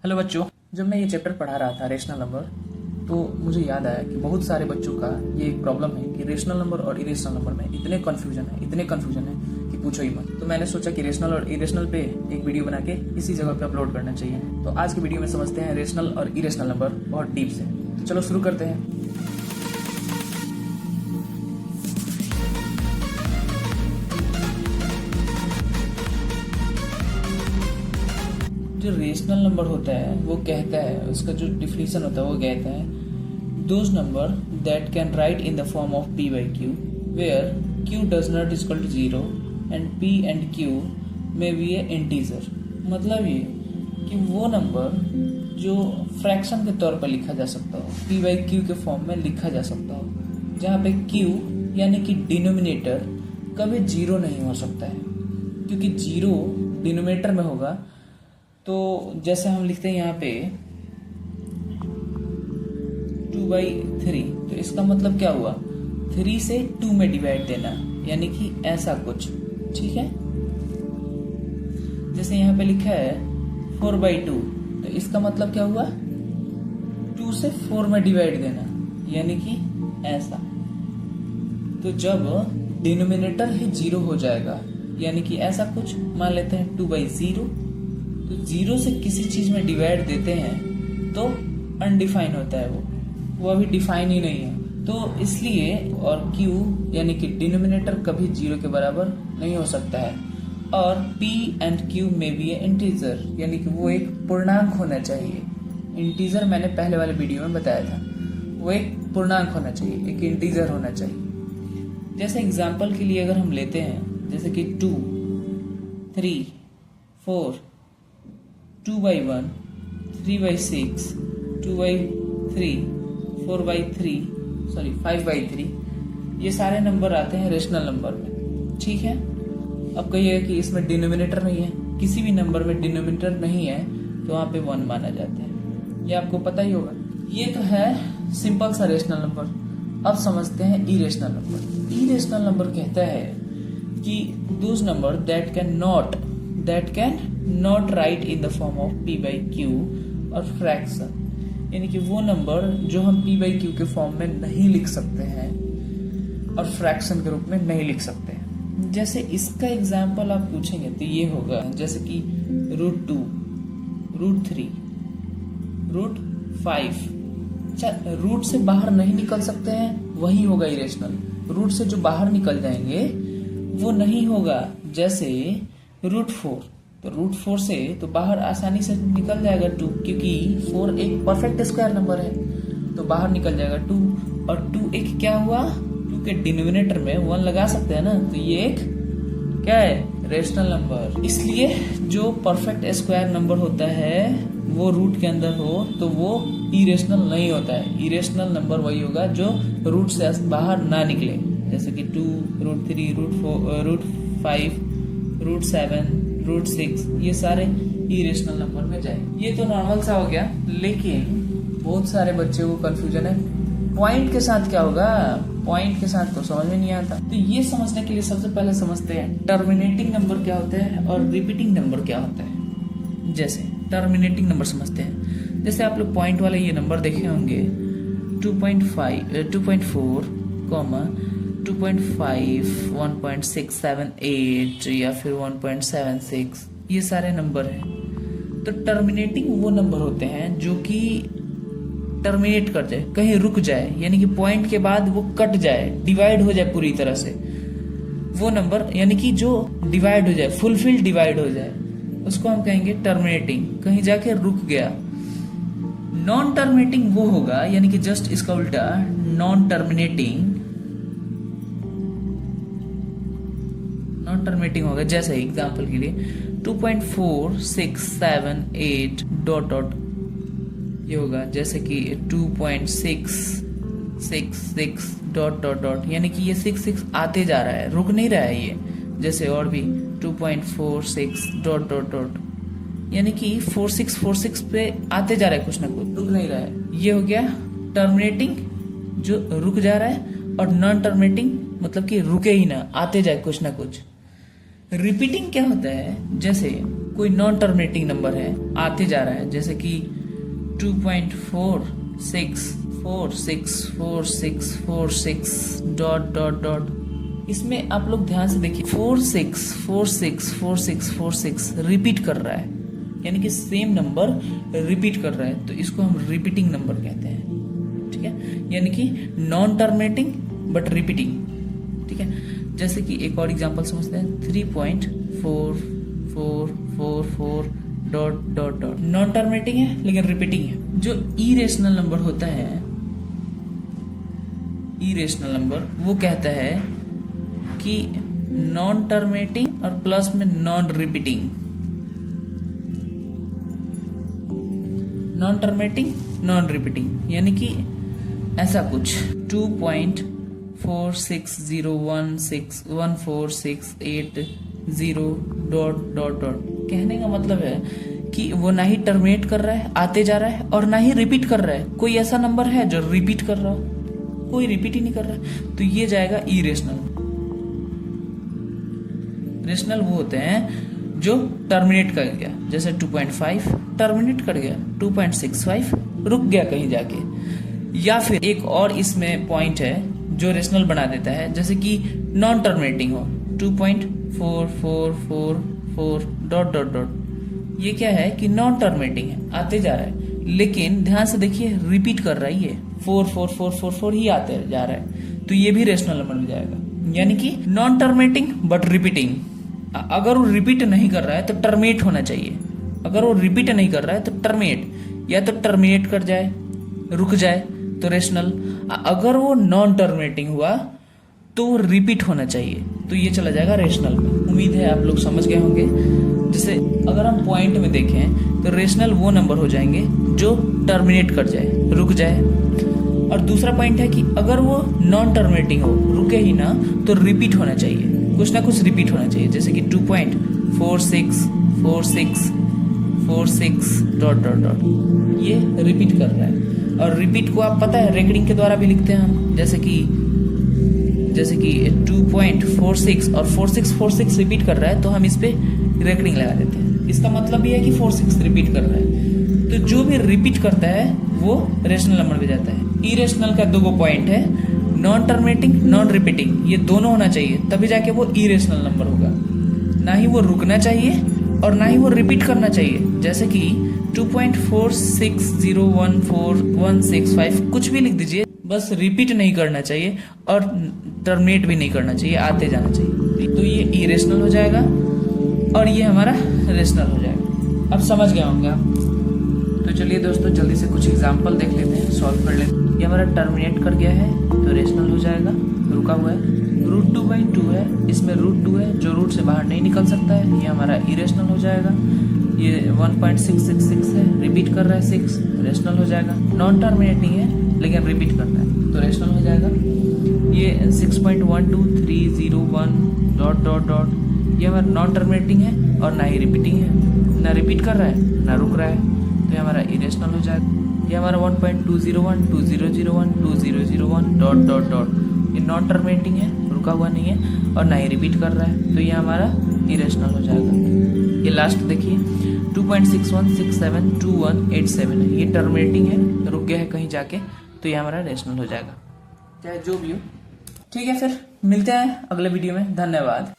Hello बच्चों, जब मैं ये चैप्टर पढ़ा रहा था रेशनल नंबर, तो मुझे याद आया कि बहुत सारे बच्चों का ये एक प्रॉब्लम है कि रेशनल नंबर और इरेशनल नंबर में इतने कन्फ्यूजन है कि पूछो ही मत। तो मैंने सोचा कि रेशनल और इरेशनल पे एक वीडियो बना के इसी जगह पे अपलोड करना चाहिए। तो आज की वीडियो में समझते हैं रेशनल और इरेशनल नंबर बहुत डीप से। तो चलो शुरू करते हैं। जो रेशनल नंबर होता है वो कहता है, उसका जो डिफिनीशन होता है वो कहता है those number that can write in the form of p by q where q does not equal to 0 and p and q में बी ए इंटीजर। मतलब ये कि वो नंबर जो फ्रैक्शन के तौर पर लिखा जा सकता हो, p by q के फॉर्म में लिखा जा सकता हो, जहाँ पे q यानी कि डिनोमिनेटर कभी 0 नहीं हो सकता है, क्योंकि 0 डिनोमिनेटर में होगा। तो जैसे हम लिखते हैं यहाँ पे 2/3, तो इसका मतलब क्या हुआ, 3 से 2 में डिवाइड देना, यानी कि ऐसा कुछ। ठीक है, जैसे यहाँ पे लिखा है 4/2, तो इसका मतलब क्या हुआ, 2 से 4 में डिवाइड देना, यानी कि ऐसा। तो जब डिनोमिनेटर ही 0 हो जाएगा, यानी कि ऐसा कुछ, मान लेते हैं 2/0, तो 0 से किसी चीज में डिवाइड देते हैं तो अनडिफाइन होता है, वो अभी डिफाइन ही नहीं है। तो इसलिए, और q यानी कि डिनोमिनेटर कभी 0 के बराबर नहीं हो सकता है, और p एंड q में भी है इंटीजर, यानी कि वो एक पूर्णांक होना चाहिए। इंटीजर मैंने पहले वाले वीडियो में बताया था, वो एक पूर्णांक होना चाहिए, एक इंटीजर होना चाहिए। जैसे एग्जाम्पल के लिए अगर हम लेते हैं, जैसे कि 2, 3, 4, 2/1, 3/6, 2/3, 4/3, 5/3, ये सारे नंबर आते हैं रेशनल नंबर में। ठीक है, अब कहिएगा कि इसमें डिनोमिनेटर नहीं है, किसी भी नंबर में डिनोमिनेटर नहीं है तो वहां पे 1 माना जाता है, ये आपको पता ही होगा। ये तो है सिंपल सा रेशनल नंबर। अब समझते हैं इरेशनल नंबर। इरेशनल नंबर कहता है कि those number that can not right in the form of p by q और फ्रैक्शन, यानी कि वो नंबर जो हम p by q के फॉर्म में नहीं लिख सकते हैं और फ्रैक्शन के रूप में नहीं लिख सकते हैं। जैसे इसका एग्जाम्पल आप पूछेंगे तो ये होगा, जैसे कि √2, √3, √5। अच्छा, रूट से बाहर नहीं निकल सकते हैं, वही होगा इरेशनल। रूट से जो बाहर निकल जाएंगे वो नहीं होगा। जैसे √4, तो √4 से तो बाहर आसानी से निकल जाएगा 2, क्योंकि 4 एक परफेक्ट स्क्वायर नंबर है, तो बाहर निकल जाएगा 2। और 2 एक क्या हुआ, 2 के डिनोमिनेटर में 1 लगा सकते हैं ना, तो ये एक क्या है, रेशनल नंबर। इसलिए जो परफेक्ट स्क्वायर नंबर होता है वो रूट के अंदर हो तो वो इरेशनल नहीं होता है। इरेशनल नंबर वही होगा जो रूट से बाहर ना निकले, जैसे कि 2, √3, √4, √5, √7, √6, ये सारे इरेशनल नंबर में जाए। ये तो नॉर्मल सा हो गया, लेकिन बहुत सारे बच्चे को कंफ्यूजन है पॉइंट के साथ क्या होगा। पॉइंट के साथ तो समझ में नहीं आता। तो ये समझने के लिए सबसे पहले समझते हैं टर्मिनेटिंग नंबर क्या होता है और रिपीटिंग नंबर क्या होता है। जैसे टर्मिनेटिंग नंबर समझते हैं, जैसे आप लोग पॉइंट वाले ये नंबर देखे होंगे 2.5, 2.4, 2.5, 1.678 या फिर 1.76, ये सारे नंबर हैं। तो टर्मिनेटिंग वो नंबर होते हैं जो कि टर्मिनेट कर जाए, कहीं रुक जाए, यानी कि पॉइंट के बाद वो कट जाए, डिवाइड हो जाए पूरी तरह से। वो नंबर यानी कि जो डिवाइड हो जाए, फुलफिल डिवाइड हो जाए, उसको हम कहेंगे टर्मिनेटिंग, कहीं जाके रुक गया। नॉन टर्मिनेटिंग वो होगा, यानी कि जस्ट इसका उल्टा, नॉन टर्मिनेटिंग होगा। जैसे एग्जांपल के लिए 2.4678 डॉट डॉट, ये होगा। जैसे कि 2.666 डॉट डॉट डॉट, यानी कि ये 66 आते जा रहा है, रुक नहीं रहा है ये। जैसे और भी 2.46 डॉट डॉट डॉट, यानी कि 4646 पे आते जा रहा है, कुछ ना कुछ, रुक नहीं रहा है। ये हो गया टर्मिनेटिंग, जो रुक जा रहा है, और नॉन टर्मिनेटिंग मतलब कि रुके ही ना, आते जाए कुछ ना कुछ। रिपीटिंग क्या होता है, जैसे कोई नॉन टर्मिनेटिंग नंबर है, आते जा रहा है, जैसे कि 2.46464646 डॉट डॉट डॉट। इसमें आप लोग ध्यान से देखिए, 46464646 रिपीट कर रहा है, यानी कि सेम नंबर रिपीट कर रहा है, तो इसको हम रिपीटिंग नंबर कहते हैं। ठीक है, यानी कि नॉन टर्मिनेटिंग बट रिपीटिंग। ठीक है, जैसे कि एक और एग्जांपल समझते हैं, 3.4444 dot dot dot. Non terminating है लेकिन रिपीटिंग है। जो इरेशनल नंबर होता है, इरेशनल नंबर, वो कहता है कि नॉन टर्मिनेटिंग और प्लस में non repeating. Non terminating non repeating, यानी कि ऐसा कुछ 2.4601614680 डॉट डॉट डॉट। कहने का मतलब है कि वो ना ही टर्मिनेट कर रहा है, आते जा रहा है, और ना ही रिपीट कर रहा है। कोई ऐसा नंबर है जो रिपीट कर रहा हो? कोई रिपीट ही नहीं कर रहा है, तो ये जाएगा इरेशनल। रेशनल वो होते हैं जो टर्मिनेट कर गया, जैसे 2.5 टर्मिनेट कर गया, 2.65 रुक गया कहीं जाके। या फिर एक और इसमें पॉइंट है जो रेशनल बना देता है, जैसे कि नॉन टर्मिनेटिंग हो, 2.4444 डॉट डॉट डॉट। ये क्या है कि नॉन टर्मिनेटिंग है, आते जा रहा है, लेकिन ध्यान से देखिए रिपीट कर रहा है, ये 44444 ही आते जा रहा है, तो ये भी रेशनल नंबर में जाएगा। यानी कि नॉन टर्मिनेटिंग बट रिपीटिंग। अगर वो रिपीट नहीं कर रहा है तो टर्मिनेट होना चाहिए, अगर वो रिपीट नहीं कर रहा है तो टर्मिनेट, या तो टर्मिनेट कर जाए, रुक जाए, तो रेशनल। अगर वो नॉन टर्मिनेटिंग हुआ तो रिपीट होना चाहिए, तो ये चला जाएगा रेशनल में। उम्मीद है आप लोग समझ गए होंगे। जैसे अगर हम पॉइंट में देखें तो रेशनल वो नंबर हो जाएंगे जो टर्मिनेट कर जाए, रुक जाए। और दूसरा पॉइंट है कि अगर वो नॉन टर्मिनेटिंग हो, रुके ही ना, तो रिपीट होना चाहिए, कुछ ना कुछ रिपीट होना चाहिए, जैसे कि 2.464646 डॉट डॉट डॉट। ये रिपीट कर रहा है, और रिपीट को आप पता है रेकरिंग के द्वारा भी लिखते हैं हम, जैसे कि 2.46 और 4646 रिपीट कर रहा है, तो हम इस पे रेकरिंग लगा देते हैं। इसका मतलब ये है कि 46 रिपीट कर रहा है, तो जो भी रिपीट करता है वो रेशनल नंबर में जाता है। इरेशनल का दो पॉइंट है, नॉन टर्मिनेटिंग नॉन रिपीटिंग, ये दोनों होना चाहिए, तभी जाके वो इरेशनल नंबर होगा। ना ही वो रुकना चाहिए और ना ही वो रिपीट करना चाहिए, जैसे कि 2.46014165 कुछ भी लिख दीजिए, बस रिपीट नहीं करना चाहिए और टर्मिनेट भी नहीं करना चाहिए, आते जाना चाहिए, तो ये इरेशनल हो जाएगा और ये हमारा रेशनल हो जाएगा। अब समझ गए होंगे आप। तो चलिए दोस्तों, जल्दी से कुछ एग्जाम्पल देख लेते हैं, सॉल्व कर लेते हैं। ये हमारा टर्मिनेट कर गया है तो रेशनल हो जाएगा, रुका हुआ है। √2/2 है, इसमें √2 है जो रूट से बाहर नहीं निकल सकता है, ये हमारा इरेशनल हो जाएगा। ये 1.666 है, रिपीट कर रहा है 6, रेशनल हो जाएगा। नॉन टर्मिनेटिंग है लेकिन रिपीट करता है, तो रेशनल हो जाएगा। ये 6.12301 डॉट डॉट डॉट, ये हमारा नॉन टर्मिनेटिंग है और ना ही रिपीटिंग है, ना रिपीट कर रहा है ना रुक रहा है, तो ये हमारा इरेशनल हो जाएगा। ये हमारा 1.2012001 डॉट डॉट डॉट, ये नॉन टर्मिनेटिंग है, रुका हुआ नहीं है और ना ही रिपीट कर रहा है, तो ये हमारा इरेशनल हो जाएगा। ये लास्ट देखिए 2.61672187 है, ये टर्मिनेटिंग है, रुक गया है कहीं जाके, तो ये हमारा रेशनल हो जाएगा। चाहे जो भी हो, ठीक है, फिर मिलते हैं अगले वीडियो में। धन्यवाद।